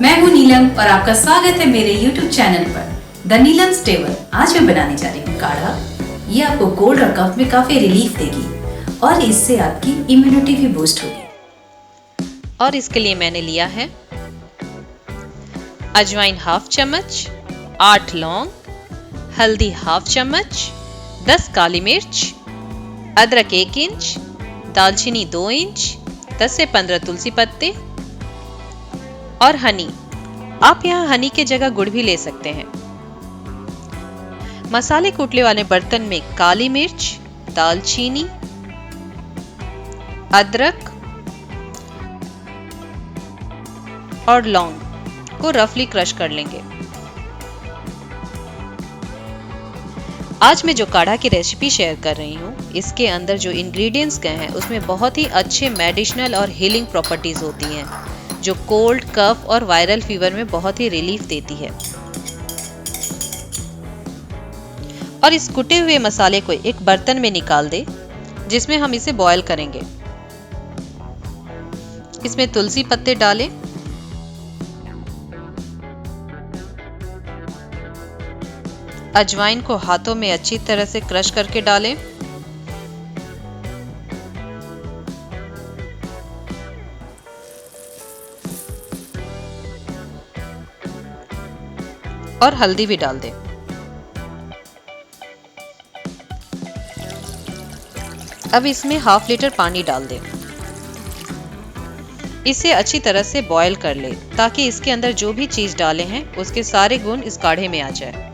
मैं हूँ नीलम और आपका स्वागत है मेरे YouTube चैनल पर द नीलम्स टेबल। आज मैं बनाने जा रही हूँ काढ़ा। ये आपको कोल्ड और कफ में काफी रिलीफ देगी और इससे आपकी इम्यूनिटी भी बूस्ट होगी। और इसके लिए मैंने लिया है अजवाइन हाफ चम्मच, 8 लौंग, हल्दी हाफ चम्मच, 10 काली मिर्च, अदरक 1 इंच, दालचीनी 2 इंच, 10 से 15 तुलसी पत्ते और हनी। आप यहाँ हनी के जगह गुड़ भी ले सकते हैं। मसाले कूटने वाले बर्तन में काली मिर्च, दालचीनी, अदरक और लौंग को रफली क्रश कर लेंगे। आज मैं जो काढ़ा की रेसिपी शेयर कर रही हूँ, इसके अंदर जो इंग्रेडिएंट्स गए हैं उसमें बहुत ही अच्छे मेडिसिनल और हीलिंग प्रॉपर्टीज होती हैं, जो कोल्ड, कफ और वायरल फीवर में बहुत ही रिलीफ देती है। और इस कुटे हुए मसाले को एक बर्तन में निकाल दे, जिसमें हम इसे बॉयल करेंगे। इसमें तुलसी पत्ते डालें, अजवाइन को हाथों में अच्छी तरह से क्रश करके डालें, और हल्दी भी डाल दें। अब इसमें हाफ लीटर पानी डाल दें। इसे अच्छी तरह से बॉयल कर ले, ताकि इसके अंदर जो भी चीज डाले हैं उसके सारे गुण इस काढ़े में आ जाए।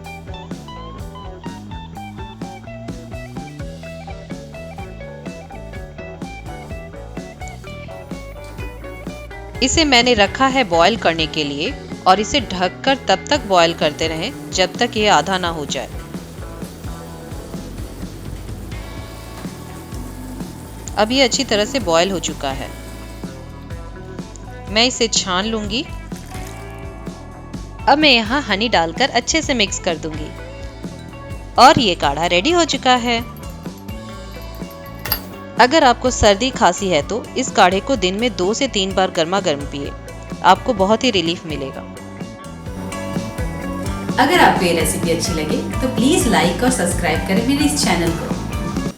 इसे मैंने रखा है बॉयल करने के लिए, और इसे ढककर तब तक बॉयल करते रहें जब तक ये आधा ना हो जाए। अब ये अच्छी तरह से बॉयल हो चुका है। मैं इसे छान लूंगी। अब मैं यहाँ हनी डालकर अच्छे से मिक्स कर दूंगी और ये काढ़ा रेडी हो चुका है। अगर आपको सर्दी खांसी है तो इस काढ़े को दिन में 2 से 3 बार गर्मा गर्म पिए, आपको बहुत ही रिलीफ मिलेगा। अगर आपको ये रेसिपी अच्छी लगे तो प्लीज लाइक और सब्सक्राइब करें मेरे इस चैनल को।